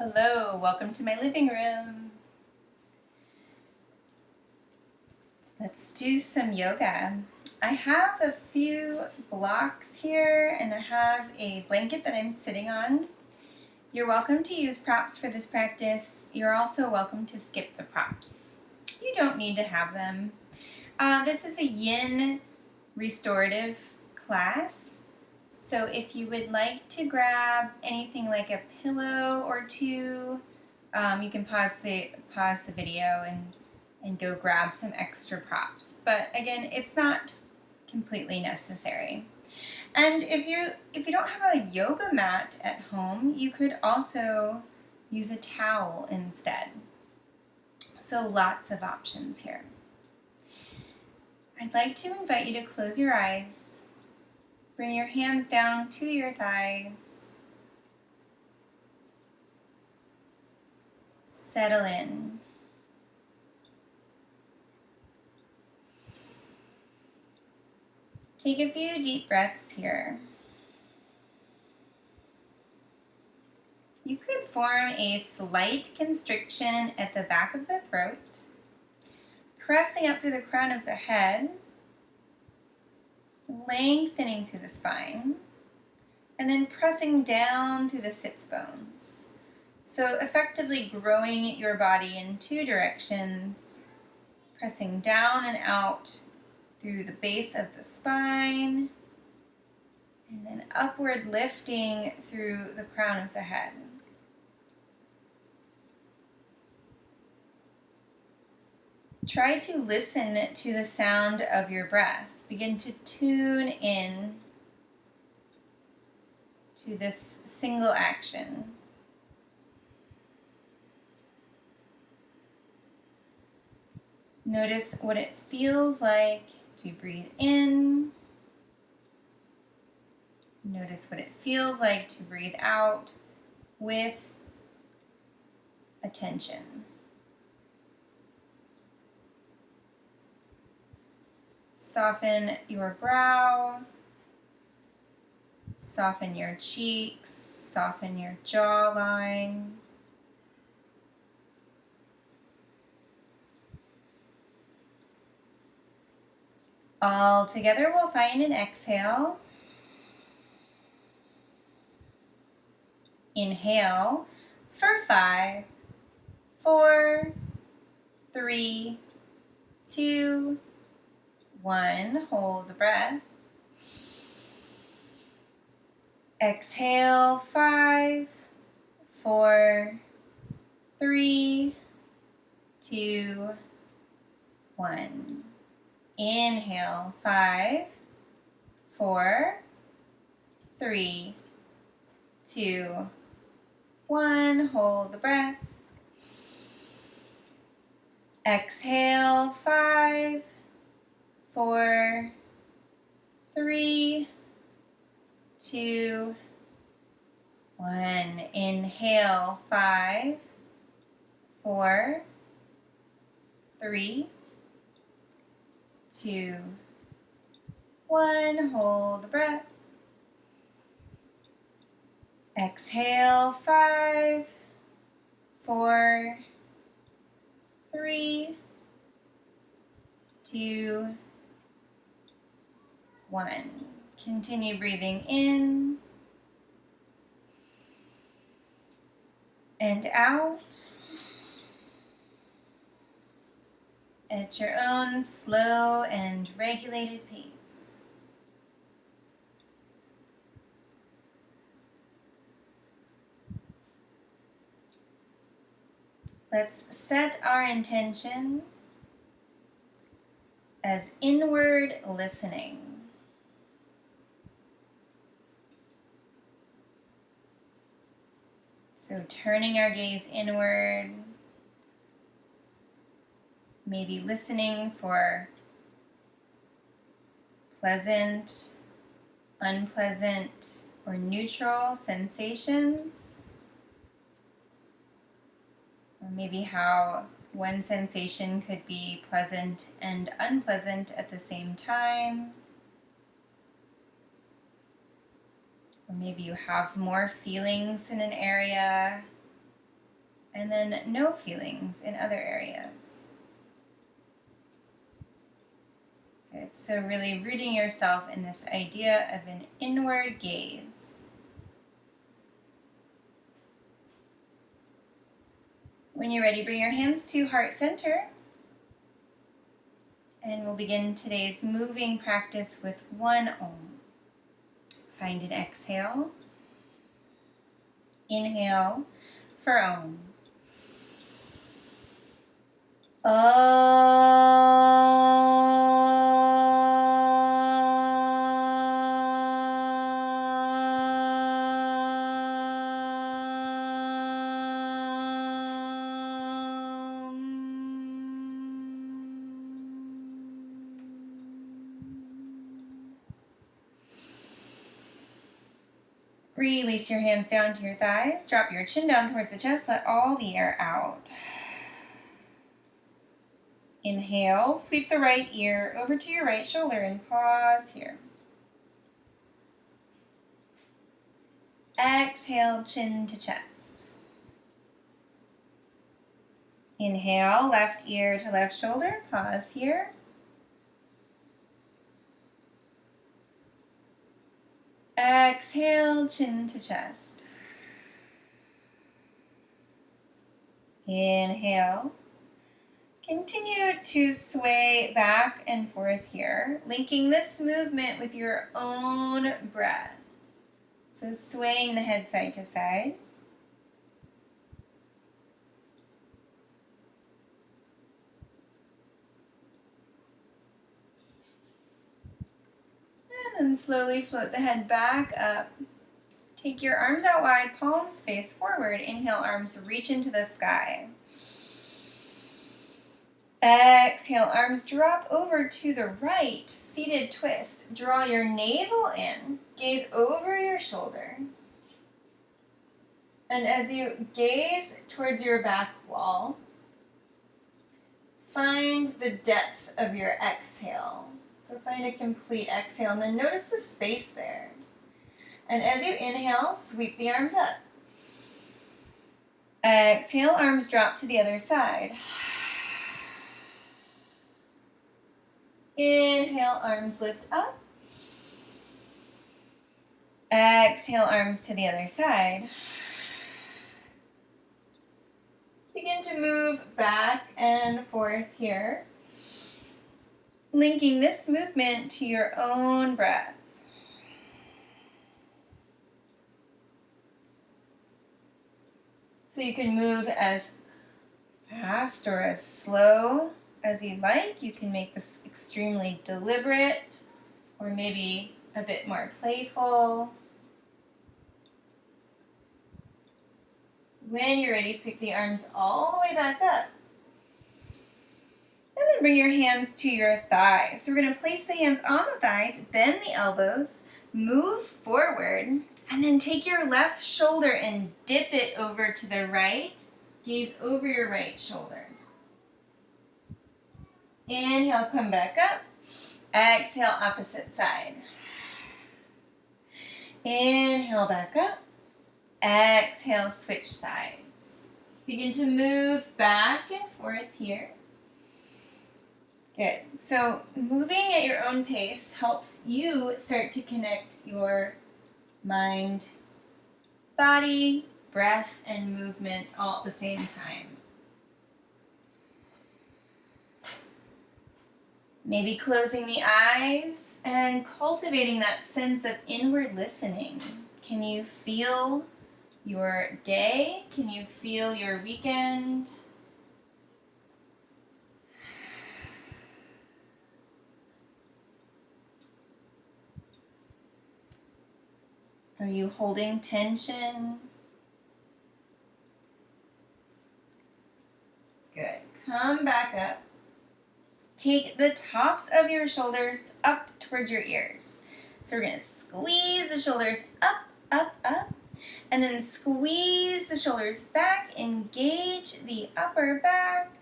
Hello, welcome to my living room. Let's do some yoga. I have a few blocks here and I have a blanket that I'm sitting on. You're welcome to use props for this practice. You're also welcome to skip the props. You don't need to have them. This is a Yin Restorative class. So if you would like to grab anything like a pillow or two, you can pause the video and go grab some extra props. But again, it's not completely necessary. And if you don't have a yoga mat at home, you could also use a towel instead. So lots of options here. I'd like to invite you to close your eyes. Bring your hands down to your thighs. Settle in. Take a few deep breaths here. You could form a slight constriction at the back of the throat, pressing up through the crown of the head, lengthening through the spine, and then pressing down through the sits bones. So effectively growing your body in two directions, pressing down and out through the base of the spine, and then upward lifting through the crown of the head. Try to listen to the sound of your breath. Begin to tune in to this single action. Notice what it feels like to breathe in. Notice what it feels like to breathe out with attention. Soften your brow, soften your cheeks, soften your jawline. All together, we'll find an exhale. Inhale for 5, 4, 3, 2, 1. Hold the breath. Exhale 5, 4, 3, 2, 1. Inhale 5, 4, 3, 2, 1. Hold the breath. Exhale 5, 4, 3, 2, 1. Inhale 5, 4, 3, 2, 1. Hold the breath. Exhale 5, 4, 3, 2, 1. Continue breathing in and out at your own slow and regulated pace. Let's set our intention as inward listening. So turning our gaze inward, maybe listening for pleasant, unpleasant, or neutral sensations. Or maybe how one sensation could be pleasant and unpleasant at the same time. Or maybe you have more feelings in an area and then no feelings in other areas. Good. So really rooting yourself in this idea of an inward gaze. When you're ready, bring your hands to heart center. And we'll begin today's moving practice with one Om. Find an exhale. Inhale for Om. Release your hands down to your thighs. Drop your chin down towards the chest. Let all the air out. Inhale, sweep the right ear over to your right shoulder and pause here. Exhale, chin to chest. Inhale, left ear to left shoulder. Pause here. Exhale, chin to chest. Inhale. Continue to sway back and forth here, linking this movement with your own breath. So swaying the head side to side. And then slowly float the head back up. Take your arms out wide, palms face forward. Inhale, arms reach into the sky. Exhale, arms drop over to the right, seated twist. Draw your navel in, gaze over your shoulder. And as you gaze towards your back wall, find the depth of your exhale. So find a complete exhale and then notice the space there. And as you inhale, sweep the arms up. Exhale, arms drop to the other side. Inhale, arms lift up. Exhale, arms to the other side. Begin to move back and forth here, linking this movement to your own breath. So you can move as fast or as slow as you like. You can make this extremely deliberate or maybe a bit more playful. When you're ready, sweep the arms all the way back up. And then bring your hands to your thighs. So we're going to place the hands on the thighs, bend the elbows, move forward, and then take your left shoulder and dip it over to the right. Gaze over your right shoulder. Inhale, come back up. Exhale, opposite side. Inhale, back up. Exhale, switch sides. Begin to move back and forth here. Good. So moving at your own pace helps you start to connect your mind, body, breath, and movement all at the same time. Maybe closing the eyes and cultivating that sense of inward listening. Can you feel your day? Can you feel your weekend? Are you holding tension? Good. Come back up. Take the tops of your shoulders up towards your ears. So we're going to squeeze the shoulders up, up, up. And then squeeze the shoulders back. Engage the upper back.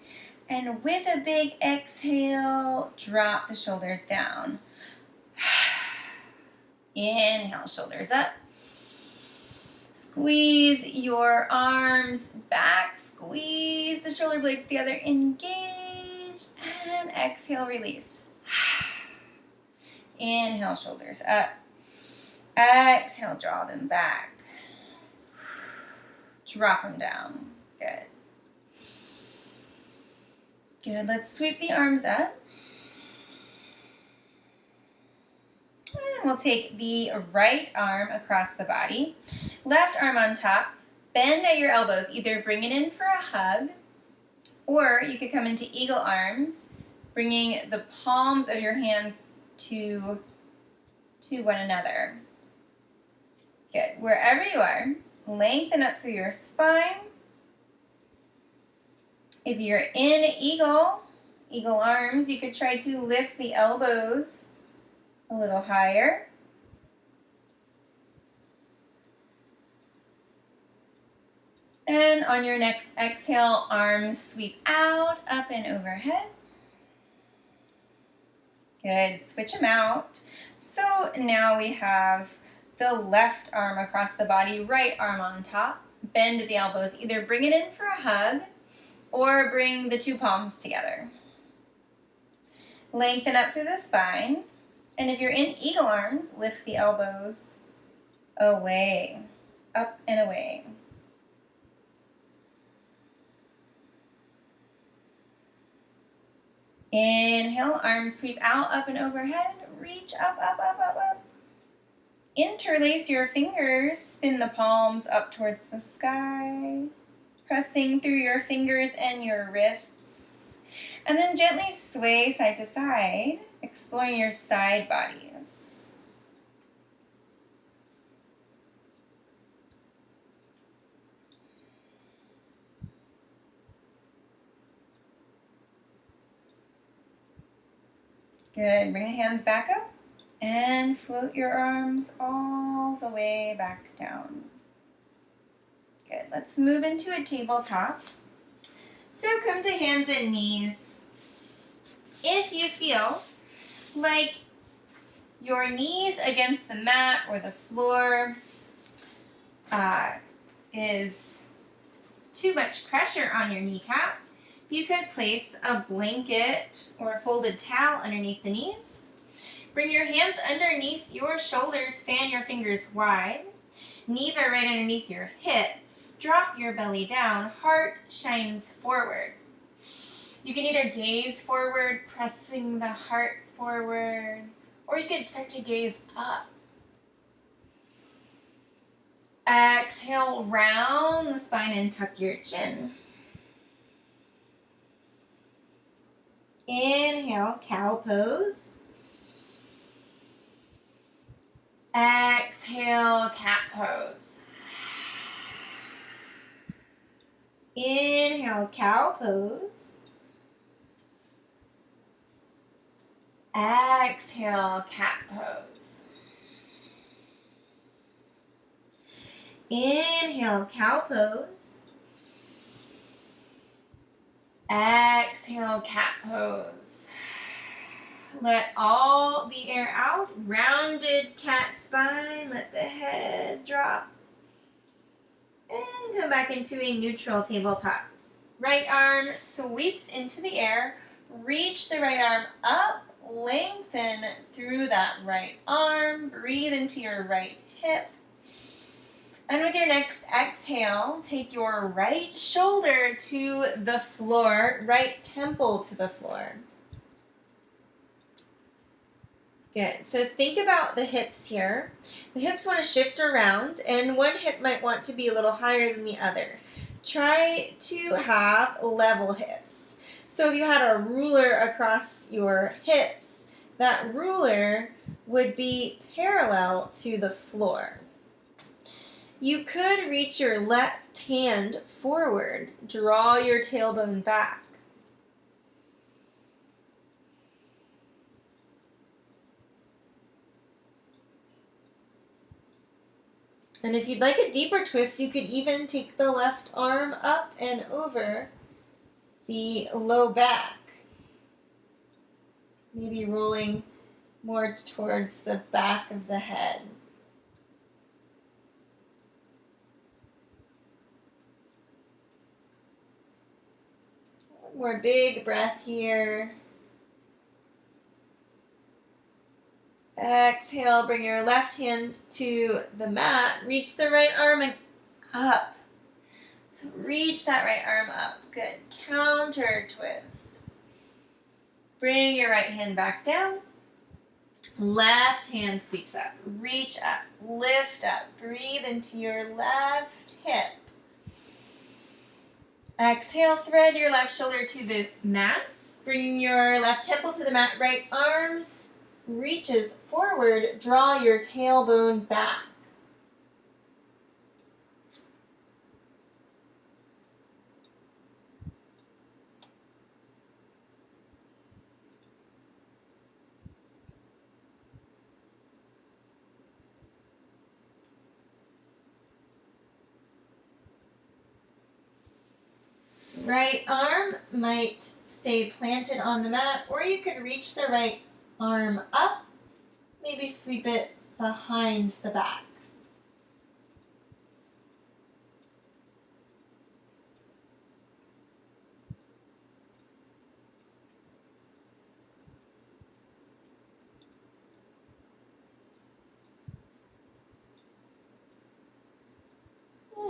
And with a big exhale, drop the shoulders down. Inhale, shoulders up. Squeeze your arms back, squeeze the shoulder blades together, engage, and exhale, release. Inhale, shoulders up. Exhale, draw them back. Drop them down. Good. Good. Let's sweep the arms up. And we'll take the right arm across the body. Left arm on top. Bend at your elbows. Either bring it in for a hug, or you could come into eagle arms, bringing the palms of your hands to one another. Good. Wherever you are, lengthen up through your spine. If you're in eagle arms, you could try to lift the elbows a little higher. And on your next exhale, arms sweep out, up and overhead. Good. Switch them out. So now we have the left arm across the body, right arm on top. Bend the elbows. Either bring it in for a hug or bring the two palms together. Lengthen up through the spine. And if you're in eagle arms, lift the elbows away, up and away. Inhale, arms sweep out, up and overhead. Reach up, up, up, up, up. Interlace your fingers. Spin the palms up towards the sky. Pressing through your fingers and your wrists. And then gently sway side to side, exploring your side bodies. Good. Bring the hands back up and float your arms all the way back down. Good. Let's move into a tabletop. So come to hands and knees. If you feel like your knees against the mat or the floor is too much pressure on your kneecap, you could place a blanket or a folded towel underneath the knees. Bring your hands underneath your shoulders, fan your fingers wide. Knees are right underneath your hips. Drop your belly down, heart shines forward. You can either gaze forward, pressing the heart forward, or you could start to gaze up. Exhale, round the spine and tuck your chin. Inhale, cow pose. Exhale, cat pose. Inhale, cow pose. Exhale, cat pose. Inhale, cow pose. Exhale, cat pose. Let all the air out. Rounded cat spine. Let the head drop. And come back into a neutral tabletop. Right arm sweeps into the air. Reach the right arm up. Lengthen through that right arm. Breathe into your right hip. And with your next exhale, take your right shoulder to the floor, right temple to the floor. Good. So think about the hips here. The hips want to shift around, and one hip might want to be a little higher than the other. Try to have level hips. So if you had a ruler across your hips, that ruler would be parallel to the floor. You could reach your left hand forward. Draw your tailbone back. And if you'd like a deeper twist, you could even take the left arm up and over the low back. Maybe rolling more towards the back of the head. More big breath here. Exhale, bring your left hand to the mat. Reach the right arm and up. So reach that right arm up. Good. Counter twist. Bring your right hand back down. Left hand sweeps up. Reach up. Lift up. Breathe into your left hip. Exhale, thread your left shoulder to the mat. Bring your left temple to the mat. Right arms reaches forward. Draw your tailbone back. Right arm might stay planted on the mat, or you could reach the right arm up, maybe sweep it behind the back.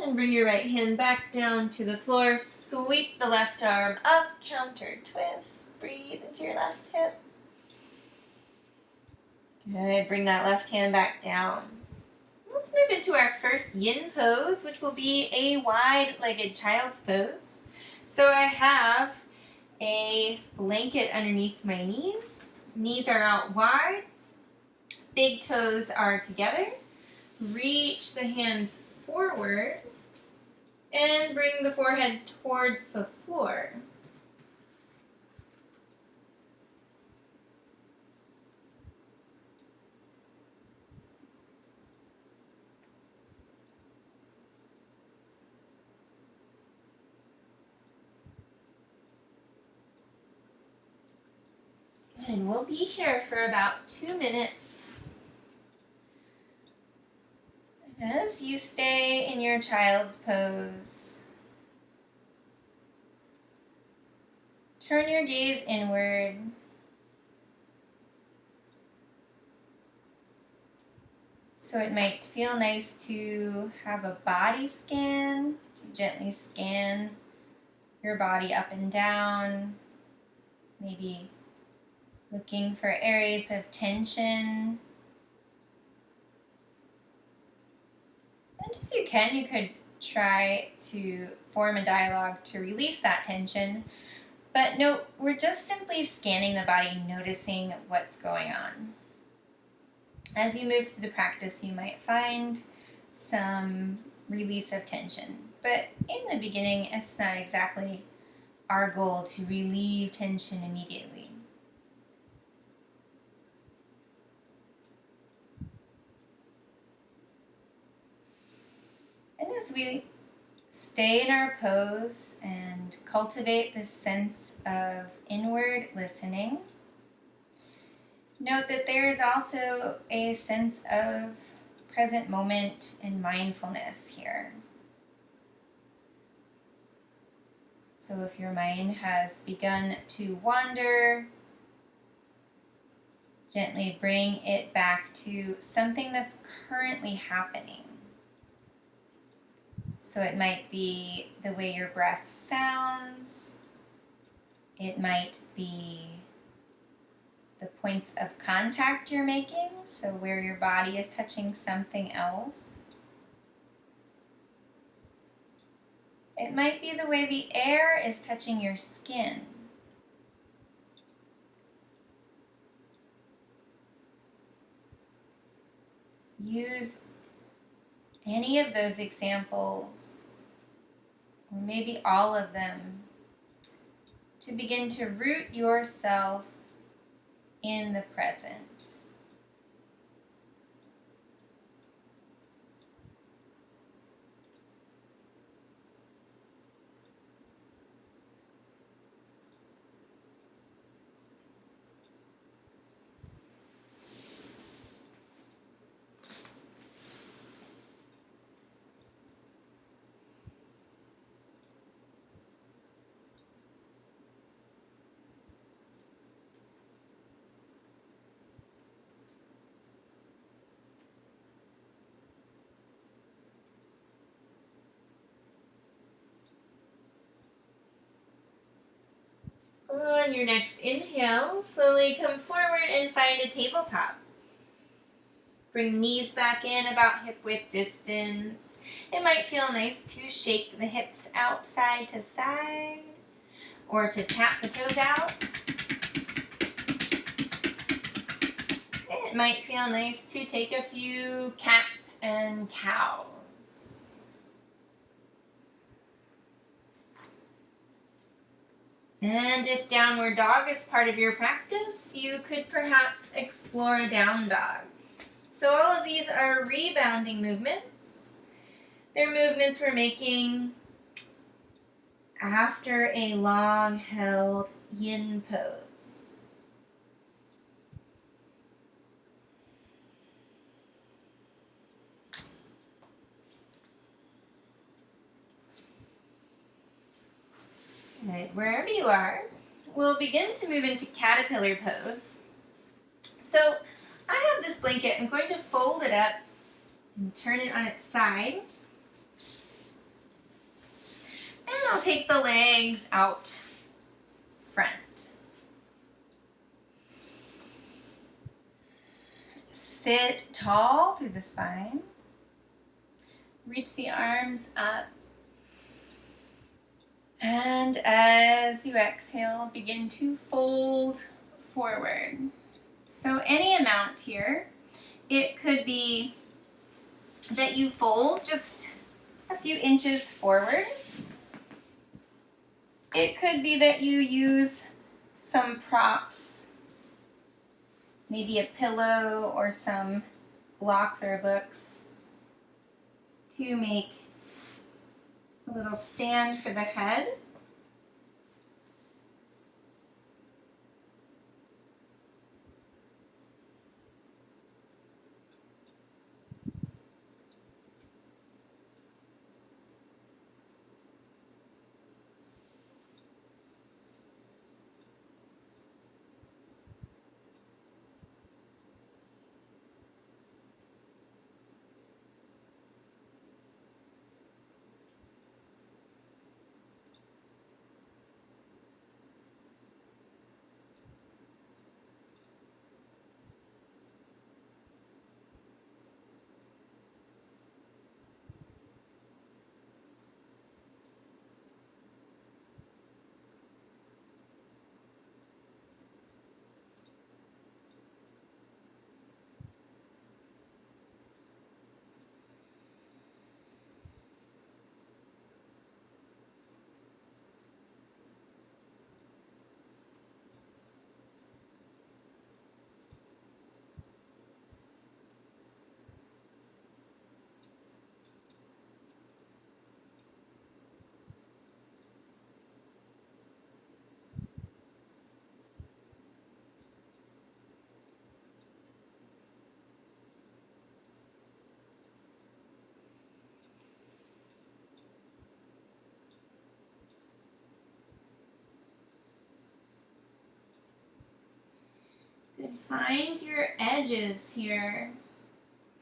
And bring your right hand back down to the floor. Sweep the left arm up, counter twist. Breathe into your left hip. Good. Bring that left hand back down. Let's move into our first yin pose, which will be a wide-legged child's pose. So I have a blanket underneath my knees. Knees are out wide. Big toes are together. Reach the hands forward and bring the forehead towards the floor. And we'll be here for about 2 minutes. As you stay in your child's pose, turn your gaze inward. So it might feel nice to have a body scan, to gently scan your body up and down, maybe looking for areas of tension. And if you can, you could try to form a dialogue to release that tension. But no, we're just simply scanning the body, noticing what's going on. As you move through the practice, you might find some release of tension. But in the beginning, it's not exactly our goal to relieve tension immediately. And as we stay in our pose and cultivate this sense of inward listening, note that there is also a sense of present moment and mindfulness here. So if your mind has begun to wander, gently bring it back to something that's currently happening. So it might be the way your breath sounds. It might be the points of contact you're making, so where your body is touching something else. It might be the way the air is touching your skin. Use any of those examples, or maybe all of them, to begin to root yourself in the present. On your next inhale, slowly come forward and find a tabletop. Bring knees back in about hip width distance. It might feel nice to shake the hips out side to side or to tap the toes out. It might feel nice to take a few cat and cows. And if downward dog is part of your practice, you could perhaps explore a down dog. So all of these are rebounding movements. They're movements we're making after a long held yin pose. Good. Wherever you are, we'll begin to move into caterpillar pose. So I have this blanket. I'm going to fold it up and turn it on its side. And I'll take the legs out front. Sit tall through the spine. Reach the arms up. And as you exhale, begin to fold forward. So any amount here. It could be that you fold just a few inches forward. It could be that you use some props, maybe a pillow or some blocks or books, to make a little stand for the head. Good. Find your edges here.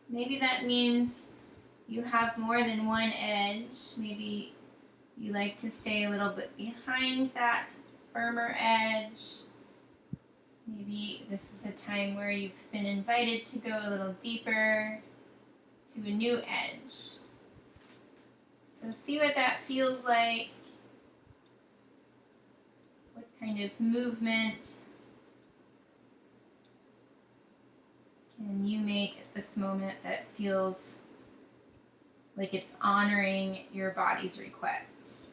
Maybe that means you have more than one edge. Maybe you like to stay a little bit behind that firmer edge. Maybe this is a time where you've been invited to go a little deeper to a new edge. So see what that feels like. What kind of movement can you make at this moment that feels like it's honoring your body's requests?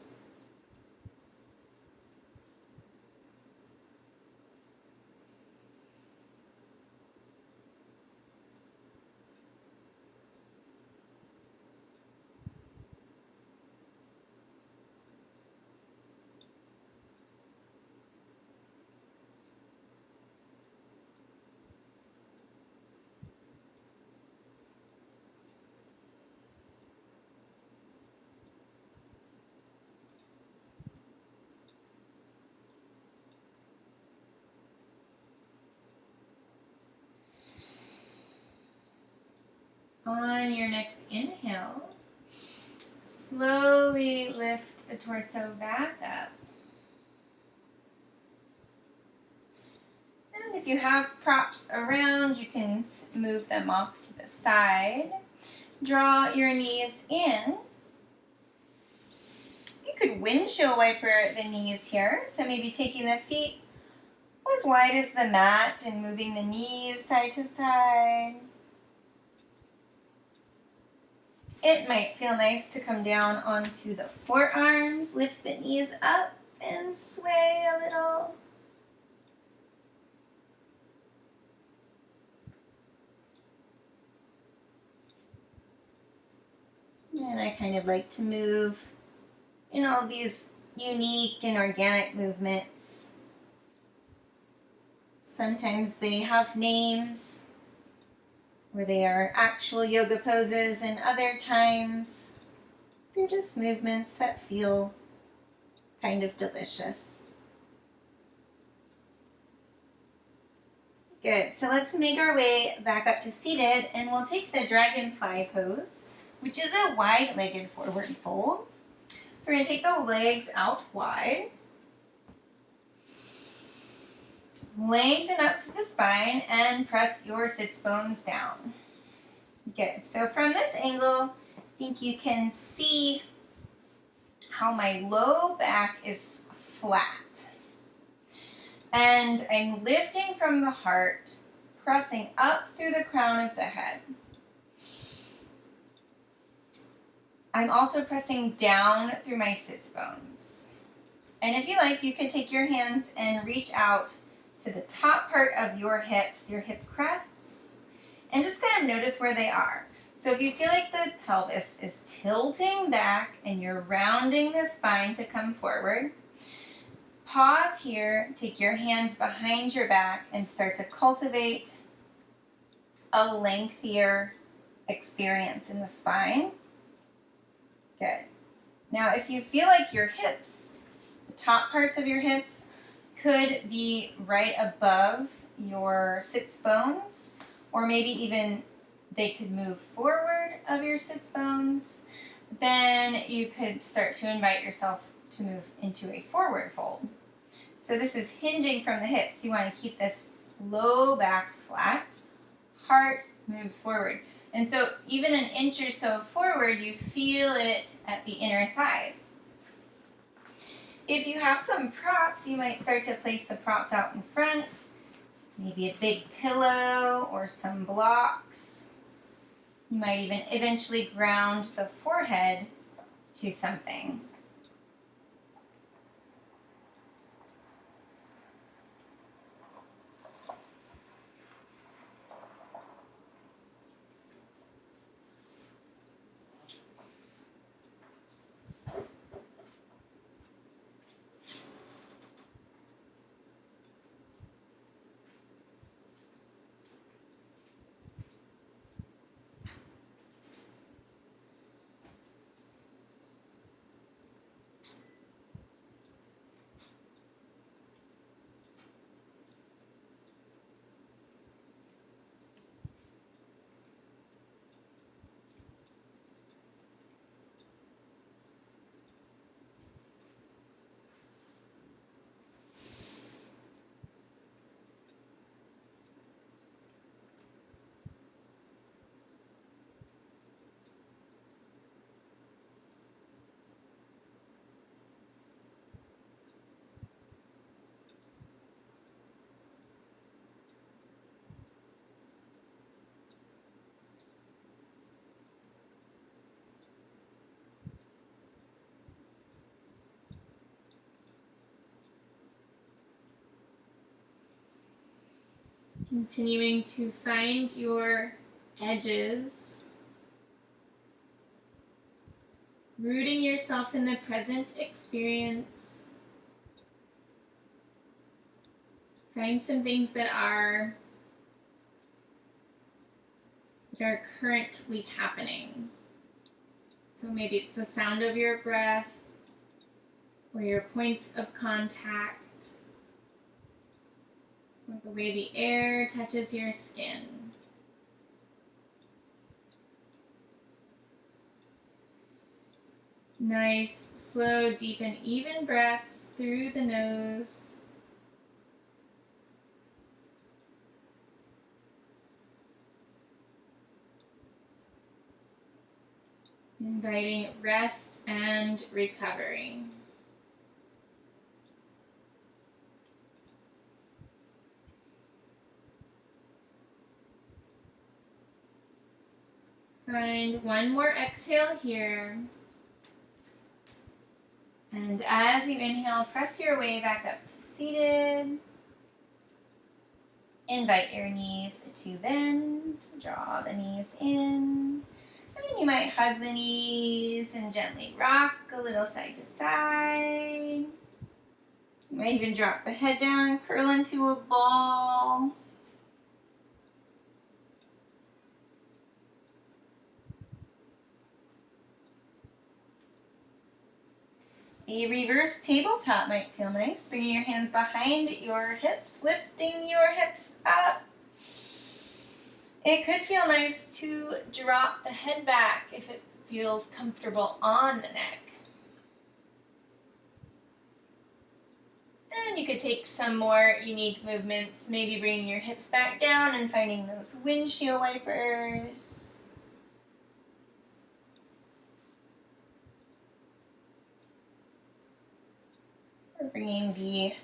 On your next inhale, slowly lift the torso back up. you have props around, you can move them off to the side. Draw your knees in. You could windshield wiper the knees here. So maybe taking the feet as wide as the mat and moving the knees side to side. It might feel nice to come down onto the forearms, lift the knees up and sway a little. And I kind of like to move in all these unique and organic movements. Sometimes they have names, or they are actual yoga poses, and other times they're just movements that feel kind of delicious. Good, so let's make our way back up to seated, and we'll take the dragonfly pose, which is a wide-legged forward fold. So we're going to take the legs out wide. Lengthen up through the spine and press your sits bones down. Good. So from this angle, I think you can see how my low back is flat. And I'm lifting from the heart, pressing up through the crown of the head. I'm also pressing down through my sits bones. And if you like, you could take your hands and reach out to the top part of your hips, your hip crests, and just kind of notice where they are. So if you feel like the pelvis is tilting back and you're rounding the spine to come forward, pause here, take your hands behind your back and start to cultivate a lengthier experience in the spine. Good. Now if you feel like your hips, the top parts of your hips, could be right above your sits bones, or maybe even they could move forward of your sits bones, then you could start to invite yourself to move into a forward fold. So this is hinging from the hips. You want to keep this low back flat. Heart moves forward. And so even an inch or so forward, you feel it at the inner thighs. If you have some props, you might start to place the props out in front, maybe a big pillow or some blocks. You might even eventually ground the forehead to something. Continuing to find your edges, rooting yourself in the present experience. Find some things that are currently happening. So maybe it's the sound of your breath or your points of contact, or the way the air touches your skin. Nice, slow, deep, and even breaths through the nose. Inviting rest and recovery. Find one more exhale here. And as you inhale, press your way back up to seated. Invite your knees to bend. Draw the knees in. And then you might hug the knees and gently rock a little side to side. You might even drop the head down, curl into a ball. A reverse tabletop might feel nice. Bringing your hands behind your hips, lifting your hips up. It could feel nice to drop the head back if it feels comfortable on the neck. And you could take some more unique movements, maybe bringing your hips back down and finding those windshield wipers. Or bringing the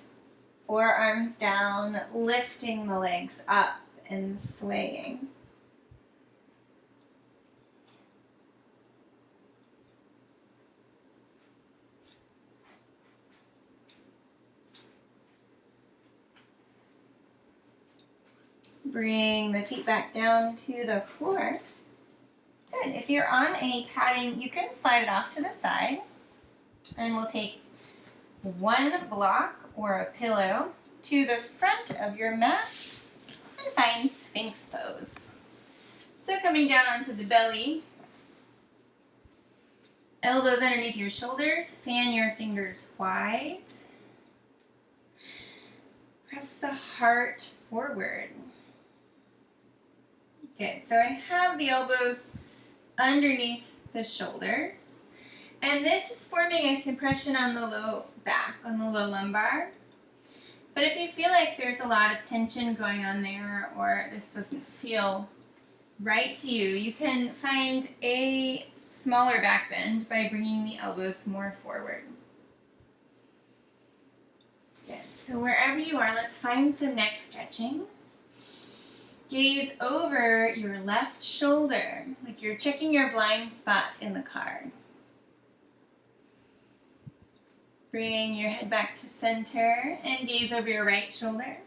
forearms down, lifting the legs up and swaying. Bring the feet back down to the floor. Good. If you're on any padding, you can slide it off to the side. And we'll take one block or a pillow to the front of your mat and find Sphinx pose. So coming down onto the belly, elbows underneath your shoulders, fan your fingers wide. Press the heart forward. Good, so I have the elbows underneath the shoulders. And this is forming a compression on the low back, on the low lumbar. But if you feel like there's a lot of tension going on there or this doesn't feel right to you, you can find a smaller back bend by bringing the elbows more forward. Good. So wherever you are, let's find some neck stretching. Gaze over your left shoulder, like you're checking your blind spot in the car. Bring your head back to center and gaze over your right shoulder.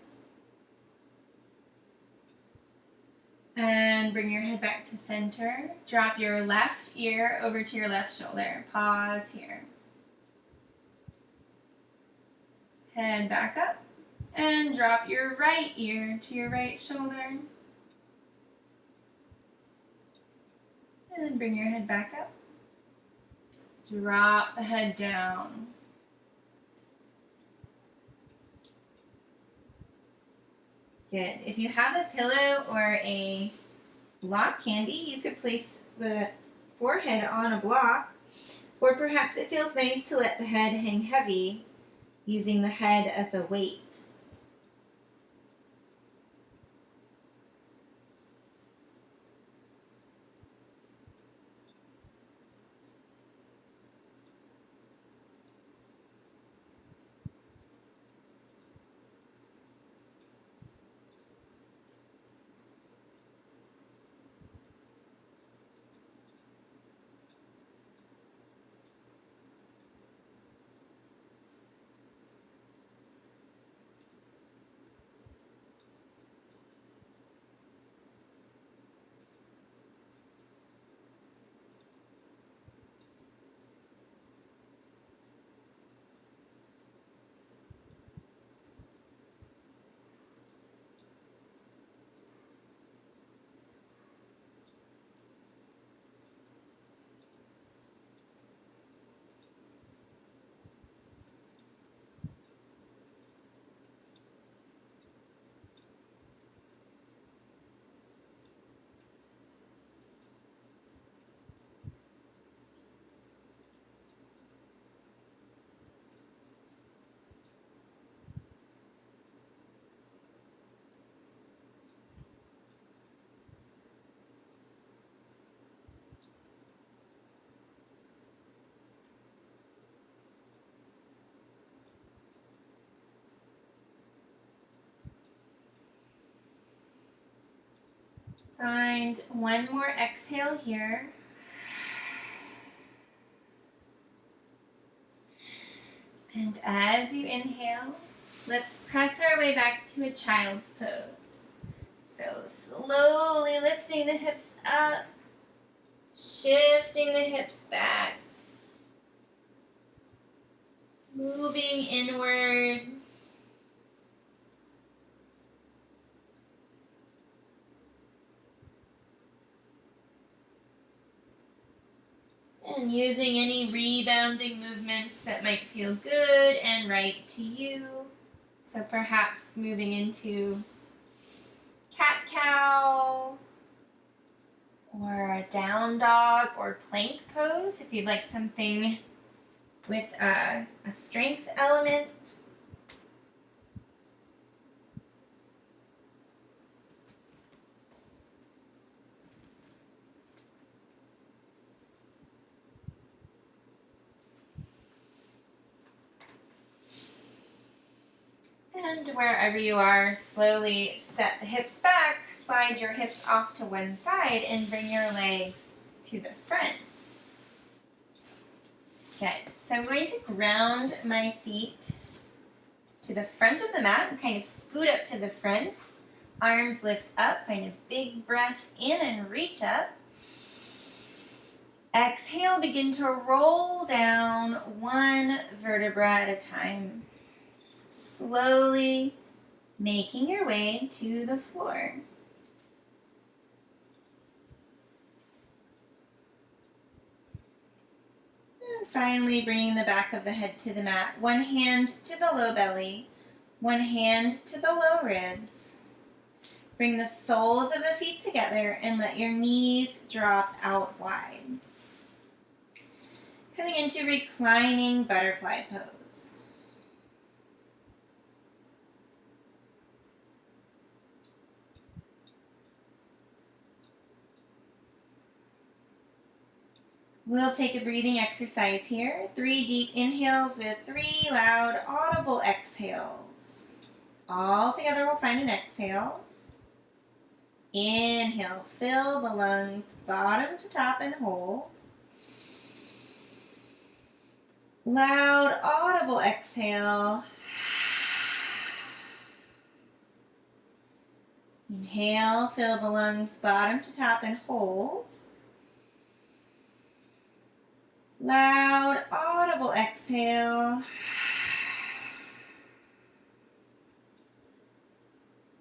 And bring your head back to center. Drop your left ear over to your left shoulder. Pause here. Head back up and drop your right ear to your right shoulder. And bring your head back up. Drop the head down. Good. If you have a pillow or a block handy, you could place the forehead on a block, or perhaps it feels nice to let the head hang heavy, using the head as a weight. Find one more exhale here. And as you inhale, let's press our way back to a child's pose. So slowly lifting the hips up, shifting the hips back, moving inward. And using any rebounding movements that might feel good and right to you. So perhaps moving into cat-cow, or a down dog or plank pose if you'd like something with a strength element. And wherever you are, slowly set the hips back, slide your hips off to one side, and bring your legs to the front. Good. So I'm going to ground my feet to the front of the mat and kind of scoot up to the front. Arms lift up, find a big breath in and reach up. Exhale, begin to roll down one vertebra at a time. Slowly making your way to the floor. And finally bringing the back of the head to the mat. One hand to the low belly, one hand to the low ribs. Bring the soles of the feet together and let your knees drop out wide. Coming into reclining butterfly pose. We'll take a breathing exercise here. 3 deep inhales with 3 loud, audible exhales. All together we'll find an exhale. Inhale, fill the lungs bottom to top and hold. Loud, audible exhale. Inhale, fill the lungs bottom to top and hold. Loud, audible exhale.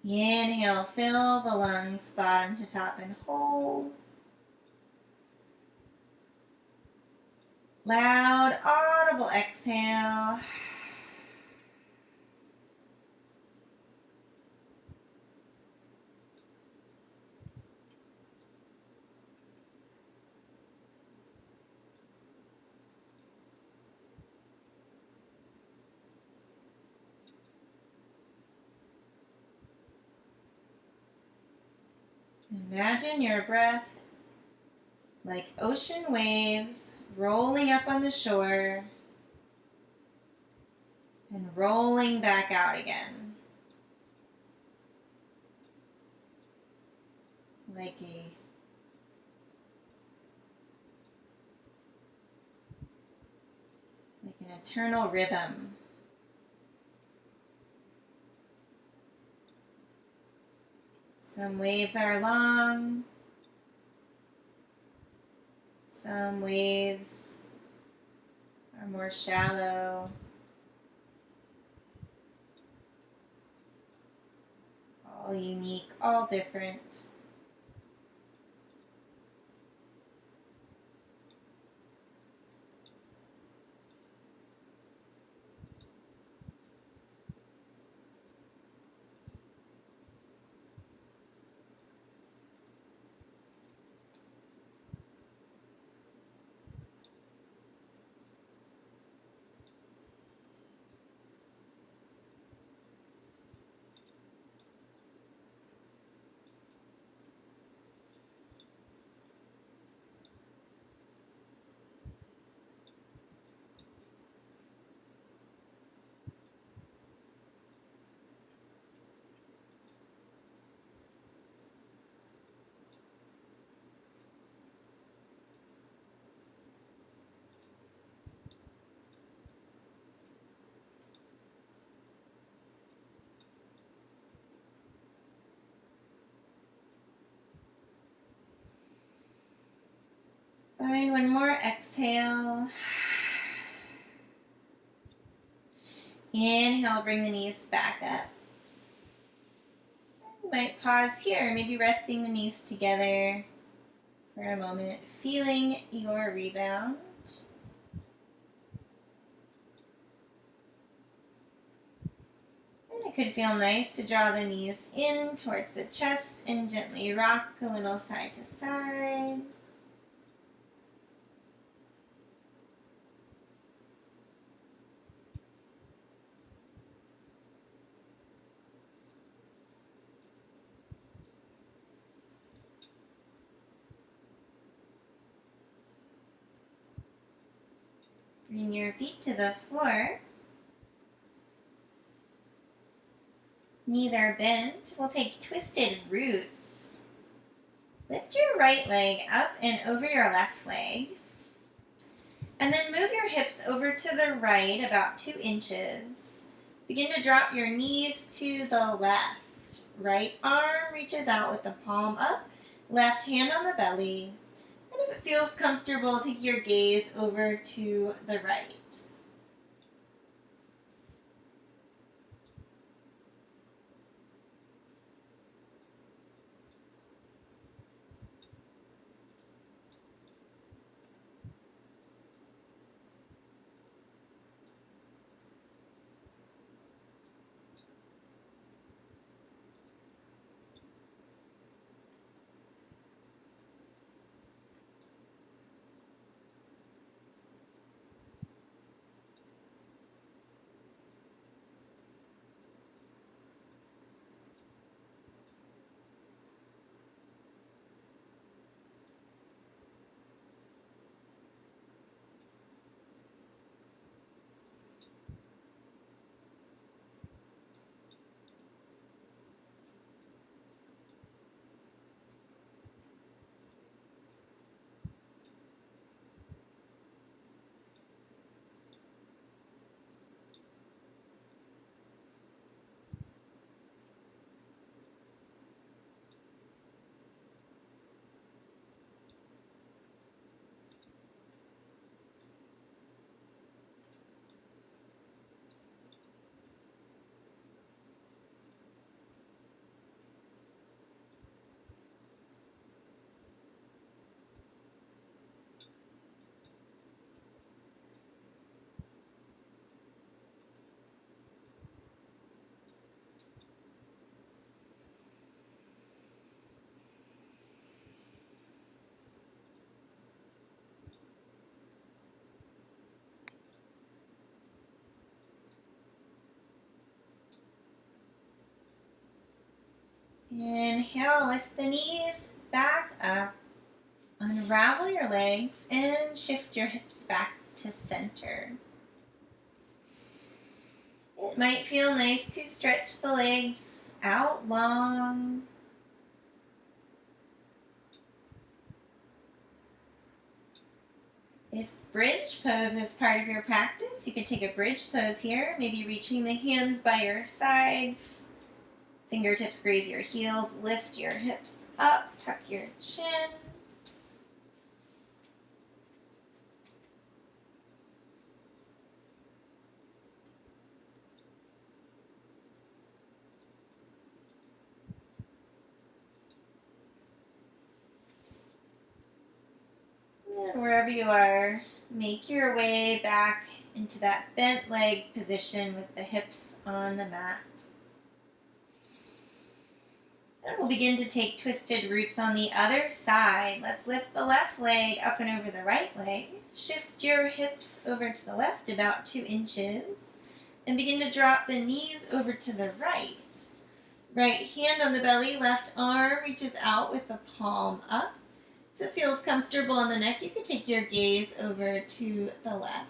Inhale, fill the lungs bottom to top and hold. Loud, audible exhale. Imagine your breath like ocean waves rolling up on the shore and rolling back out again. Like an eternal rhythm. Some waves are long, some waves are more shallow. All unique, all different. Find one more exhale. Inhale, bring the knees back up. You might pause here, maybe resting the knees together for a moment, feeling your rebound. And it could feel nice to draw the knees in towards the chest and gently rock a little side to side. Bring your feet to the floor. Knees are bent. We'll take twisted roots. Lift your right leg up and over your left leg. And then move your hips over to the right about 2 inches. Begin to drop your knees to the left. Right arm reaches out with the palm up. Left hand on the belly. And if it feels comfortable, take your gaze over to the right. Inhale, lift the knees back up. Unravel your legs and shift your hips back to center. It might feel nice to stretch the legs out long. If bridge pose is part of your practice, you could take a bridge pose here, maybe reaching the hands by your sides. Fingertips graze your heels, lift your hips up, tuck your chin. And wherever you are, make your way back into that bent leg position with the hips on the mat. And we'll begin to take twisted roots on the other side. Let's lift the left leg up and over the right leg. Shift your hips over to the left about 2 inches. And begin to drop the knees over to the right. Right hand on the belly, left arm reaches out with the palm up. If it feels comfortable on the neck, you can take your gaze over to the left.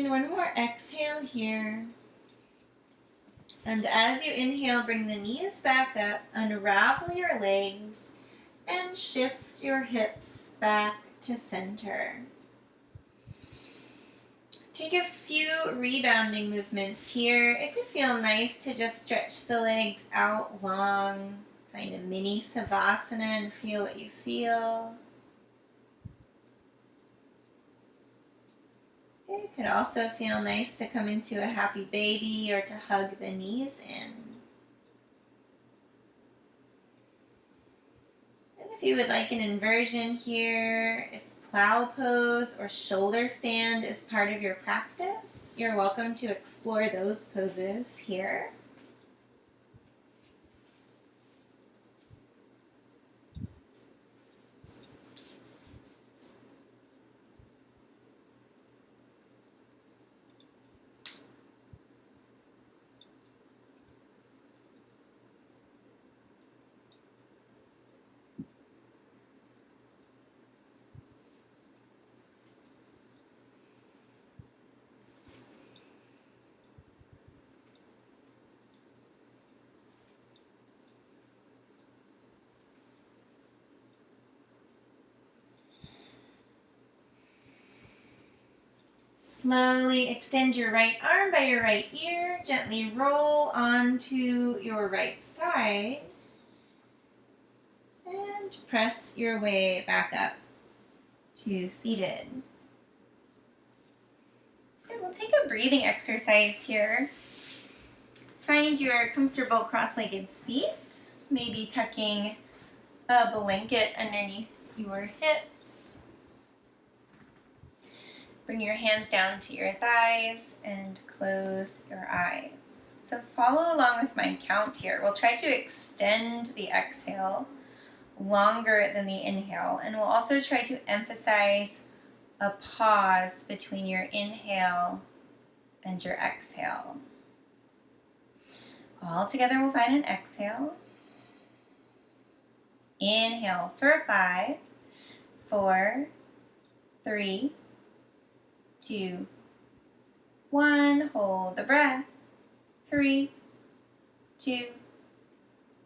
And one more exhale here. And as you inhale, bring the knees back up, unravel your legs, and shift your hips back to center. Take a few rebounding movements here. It can feel nice to just stretch the legs out long, find a mini savasana and feel what you feel. It could also feel nice to come into a happy baby or to hug the knees in. And if you would like an inversion here, if plow pose or shoulder stand is part of your practice, you're welcome to explore those poses here. Slowly extend your right arm by your right ear. Gently roll onto your right side. And press your way back up to seated. And we'll take a breathing exercise here. Find your comfortable cross-legged seat. Maybe tucking a blanket underneath your hips. Bring your hands down to your thighs and close your eyes. So follow along with my count here. We'll try to extend the exhale longer than the inhale, and we'll also try to emphasize a pause between your inhale and your exhale. All together we'll find an exhale. Inhale for 5, 4, 3, 2, 1. Hold the breath. 3, 2,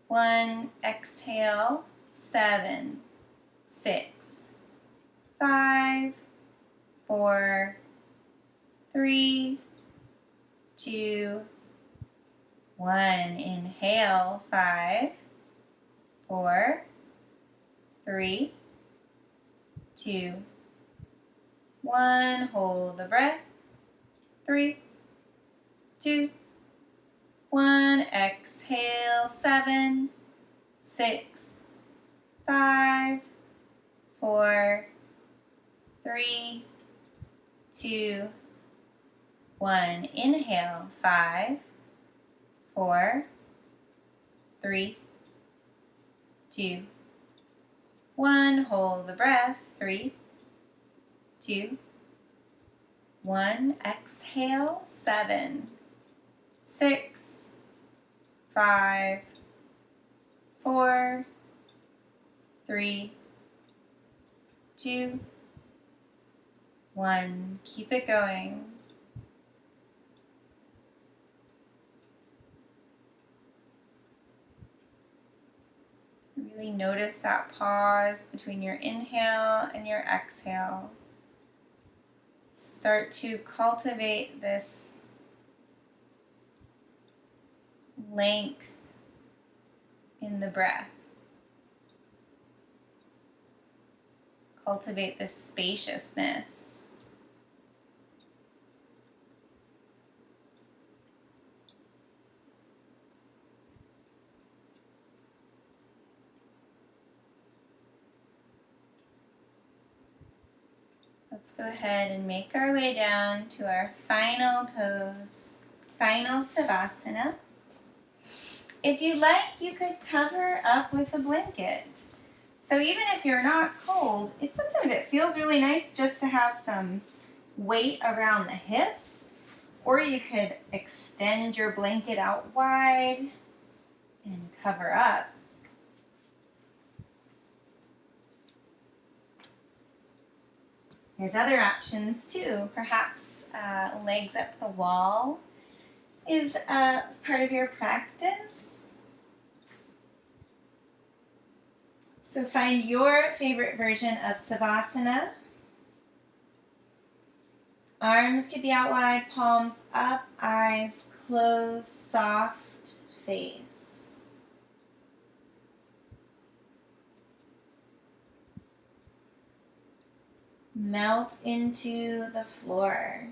1. Exhale. 7, 6, 5, 4, 3, 2, 1. Inhale. 5, 4, 3, 2, 1. Hold the breath. 3, 2, 1. Exhale. 7, 6, 5, 4, 3, 2, 1. Inhale. 5, 4, 3, 2, 1. Hold the breath. 3, 2, 1. Exhale. 7, 6, 5, 4, 3, 2, 1. Keep it going. Really notice that pause between your inhale and your exhale. Start to cultivate this length in the breath. Cultivate this spaciousness. Let's go ahead and make our way down to our final pose, final savasana. If you'd like, you could cover up with a blanket. So even if you're not cold, sometimes it feels really nice just to have some weight around the hips, or you could extend your blanket out wide and cover up. There's other options too. Perhaps legs up the wall is part of your practice. So find your favorite version of Savasana. Arms could be out wide, palms up, eyes closed, soft face. Melt into the floor.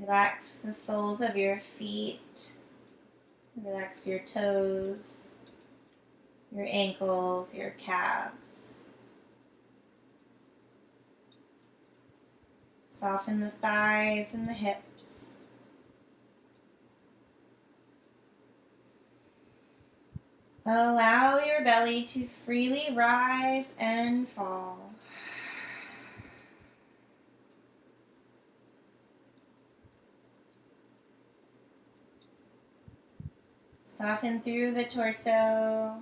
Relax the soles of your feet. Relax your toes, your ankles, your calves. Soften the thighs and the hips. Allow your belly to freely rise and fall. Soften through the torso,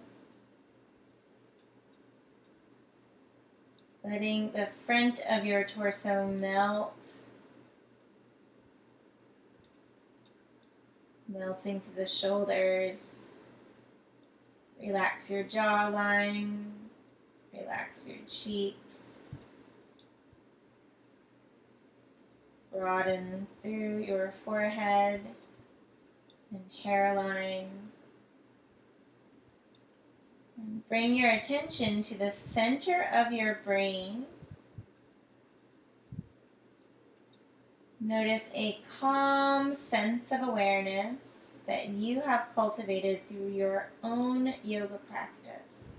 letting the front of your torso melt, melting to the shoulders. Relax your jawline, relax your cheeks, broaden through your forehead and hairline. And bring your attention to the center of your brain. Notice a calm sense of awareness that you have cultivated through your own yoga practice.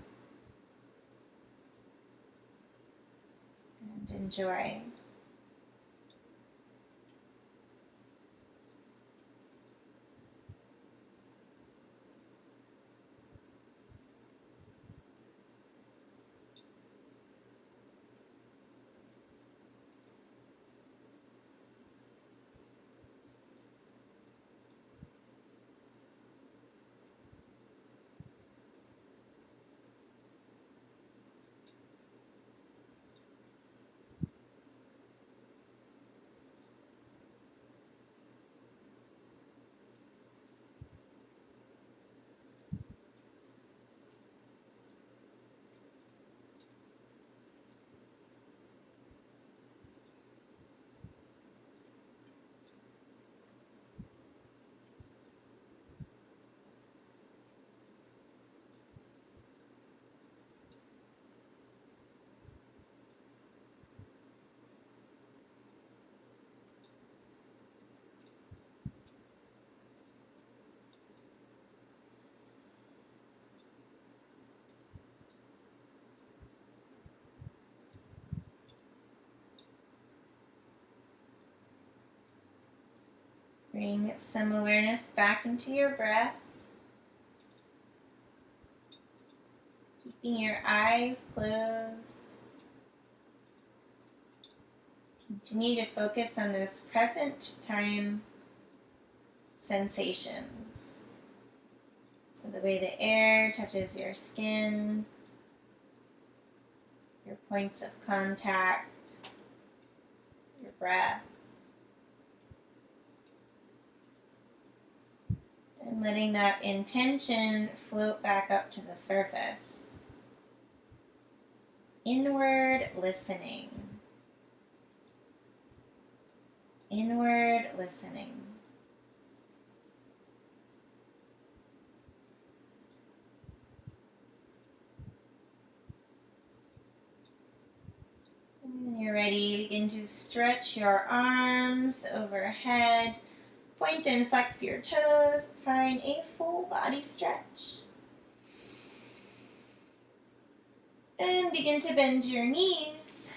And enjoy. Bring some awareness back into your breath. Keeping your eyes closed. Continue to focus on those present time sensations. So the way the air touches your skin, your points of contact, your breath. And letting that intention float back up to the surface. Inward listening. Inward listening. When you're ready, begin to stretch your arms overhead. Point and flex your toes. Find a full body stretch. And begin to bend your knees.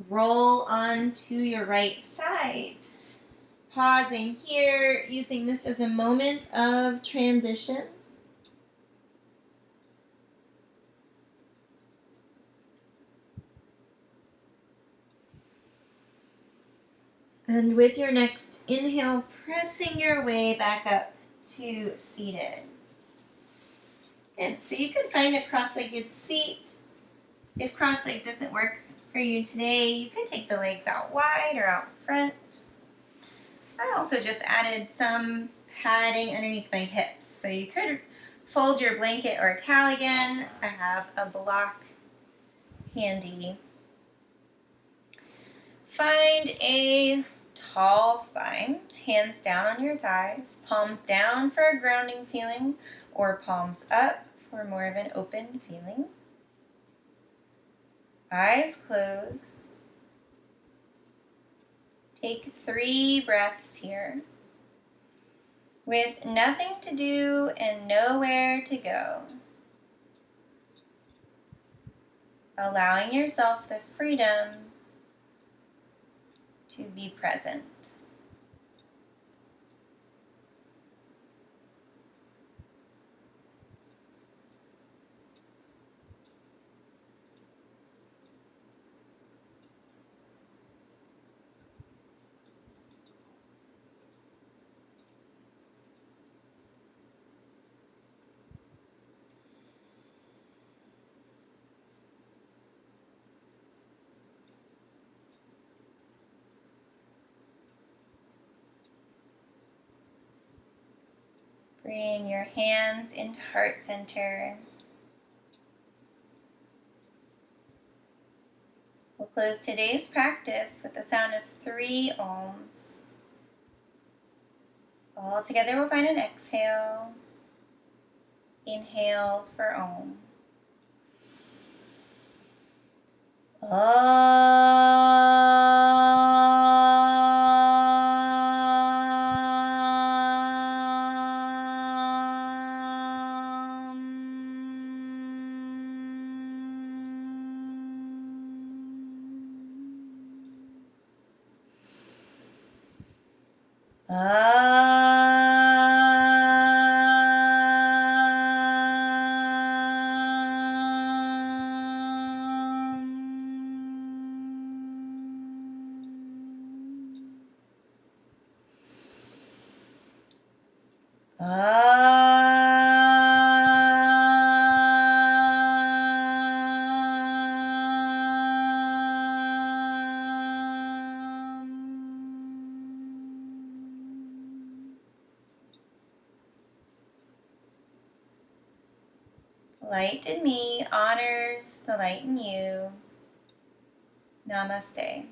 Roll onto your right side. Pausing here, using this as a moment of transition. And with your next inhale, pressing your way back up to seated. Good. So you can find a cross-legged seat. If cross-legged doesn't work for you today, you can take the legs out wide or out front. I also just added some padding underneath my hips. So you could fold your blanket or towel again. I have a block handy. Find a tall spine, hands down on your thighs, palms down for a grounding feeling, or palms up for more of an open feeling. Eyes closed. Take 3 breaths here. With nothing to do and nowhere to go. Allowing yourself the freedom to be present. Bring your hands into heart center. We'll close today's practice with the sound of 3 ohms. All together we'll find an exhale. Inhale for Om. Light in me honors the light in you. Namaste.